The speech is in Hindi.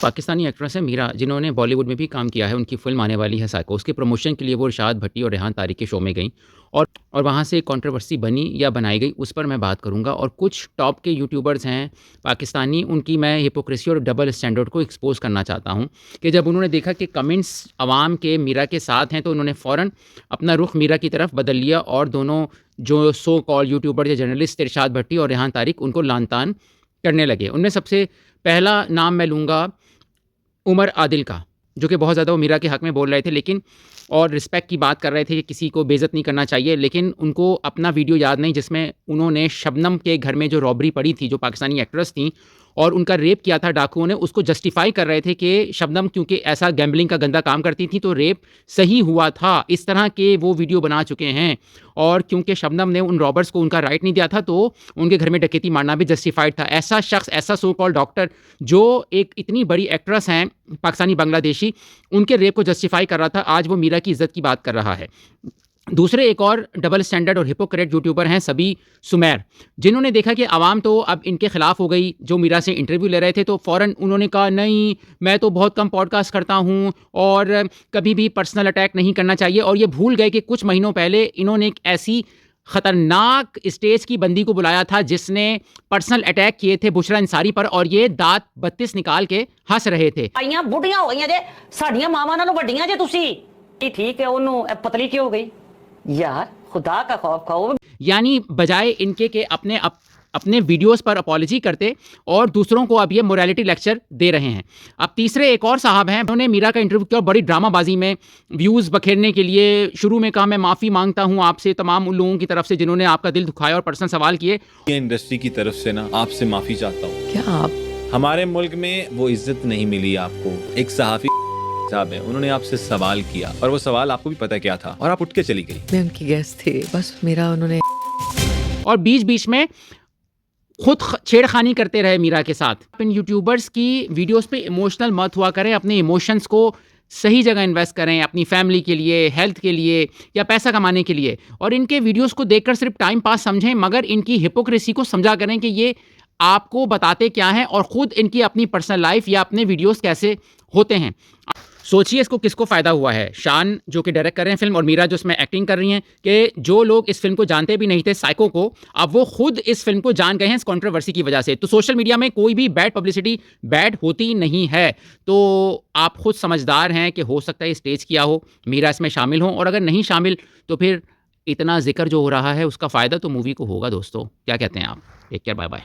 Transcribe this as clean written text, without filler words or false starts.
पाकिस्तानी एक्ट्रेस है मीरा, जिन्होंने बॉलीवुड में भी काम किया है। उनकी फ़िल्म आने वाली है साइको। उसके प्रमोशन के लिए वो इरशाद भट्टी और रेहान तारिक के शो में गईं और वहाँ से कंट्रोवर्सी बनी या बनाई गई, उस पर मैं बात करूँगा। और कुछ टॉप के यूट्यूबर्स हैं पाकिस्तानी, उनकी मैं हिपोक्रेसी और डबल स्टैंडर्ड को एक्सपोज़ करना चाहता हूँ कि जब उन्होंने देखा कि कमेंट्स अवाम के मीरा के साथ हैं, तो उन्होंने फ़ौरन अपना रुख मीरा की तरफ बदल लिया और दोनों जो सो कॉल यूट्यूबर या जर्नलिस्ट इरशाद भट्टी और रेहान तारिक, उनको लान-तान करने लगे। उनमें सबसे पहला नाम मैं लूँगा उमर आदिल का, जो कि बहुत ज़्यादा वो मीरा के हक़ में बोल रहे थे, लेकिन और रिस्पेक्ट की बात कर रहे थे कि किसी को बेइज़्ज़त नहीं करना चाहिए। लेकिन उनको अपना वीडियो याद नहीं जिसमें उन्होंने शबनम के घर में जो रॉबरी पड़ी थी, जो पाकिस्तानी एक्ट्रेस थी और उनका रेप किया था डाकुओं ने, उसको जस्टिफ़ाई कर रहे थे कि शबनम क्योंकि ऐसा गैम्बलिंग का गंदा काम करती थी तो रेप सही हुआ था। इस तरह के वो वीडियो बना चुके हैं और क्योंकि शबनम ने उन रॉबर्स को उनका राइट नहीं दिया था, तो उनके घर में डकैती मारना भी जस्टिफाइड था। ऐसा शख्स, ऐसा सो कॉल्ड डॉक्टर, जो एक इतनी बड़ी एक्ट्रेस हैं पाकिस्तानी बांग्लादेशी, उनके रेप को जस्टिफाई कर रहा था, आज वो मीरा की इज़्ज़त की बात कर रहा है। दूसरे एक और डबल स्टैंडर्ड और हिपोक्रेट यूट्यूबर हैं सबी सुमैर, जिन्होंने देखा कि आवाम तो अब इनके खिलाफ हो गई। जो मीरा से इंटरव्यू ले रहे थे तो फ़ौरन उन्होंने कहा, नहीं मैं तो बहुत कम पॉडकास्ट करता हूँ और कभी भी पर्सनल अटैक नहीं करना चाहिए। और ये भूल गए कि कुछ महीनों पहले इन्होंने एक ऐसी खतरनाक स्टेज की बंदी को बुलाया था जिसने पर्सनल अटैक किए थे बुशरा अंसारी पर, और ये दांत 32 निकाल के हंस रहे थे। आइयां बुढ़ियां हो गईयां जे, साडियां मावां नालों वड्डियां जे तुसी। ठीक है, ओनू पतली क्यों हो गई यार, खुदा का खौफ खाओ। यानी बजाय इनके के अपने वीडियोस पर अपॉलॉजी करते और दूसरों को अब ये मोरालिटी लेक्चर दे रहे हैं। अब तीसरे एक और साहब हैं, उन्होंने मीरा का इंटरव्यू किया और बड़ी ड्रामाबाजी में व्यूज़ बखेरने के लिए शुरू में कहा, मैं माफ़ी मांगता हूं आपसे तमाम उन लोगों की तरफ से जिन्होंने आपका दिल दुखाया और पर्सनल सवाल किए। इंडस्ट्री की तरफ से ना आपसे माफ़ी चाहता हूँ। क्या आप हमारे मुल्क में वो इज्जत नहीं मिली आपको। एक सहाफ़ी साहब है, उन्होंने आपसे सवाल किया और वो सवाल आपको भी पता क्या था और आप उठ के चली गई। मैं उनकी गेस्ट थी, बस मेरा उन्होंने। और बीच बीच में खुद छेड़खानी करते रहे मीरा के साथ। इन यूट्यूबर्स की वीडियोस पे इमोशनल मत हुआ करें, अपने इमोशंस को सही जगह इन्वेस्ट करें, अपनी फैमिली के लिए, हेल्थ के लिए या पैसा कमाने के लिए। और इनके वीडियोस को देखकर सिर्फ टाइम पास समझें, मगर इनकी हिपोक्रेसी को समझा करें कि ये आपको बताते क्या हैं और ख़ुद इनकी अपनी पर्सनल लाइफ या अपने वीडियोस कैसे होते हैं। सोचिए इसको किसको फ़ायदा हुआ है। शान जो कि डायरेक्ट कर रहे हैं फिल्म और मीरा जो इसमें एक्टिंग कर रही हैं, कि जो लोग इस फिल्म को जानते भी नहीं थे साइको को, अब वो खुद इस फिल्म को जान गए हैं इस कंट्रोवर्सी की वजह से। तो सोशल मीडिया में कोई भी बैड पब्लिसिटी बैड होती नहीं है। तो आप खुद समझदार हैं कि हो सकता है स्टेज किया हो, मीरा इसमें शामिल हो, और अगर नहीं शामिल तो फिर इतना जिक्र जो हो रहा है उसका फ़ायदा तो मूवी को होगा दोस्तों। क्या कहते हैं आप? Take care, bye bye.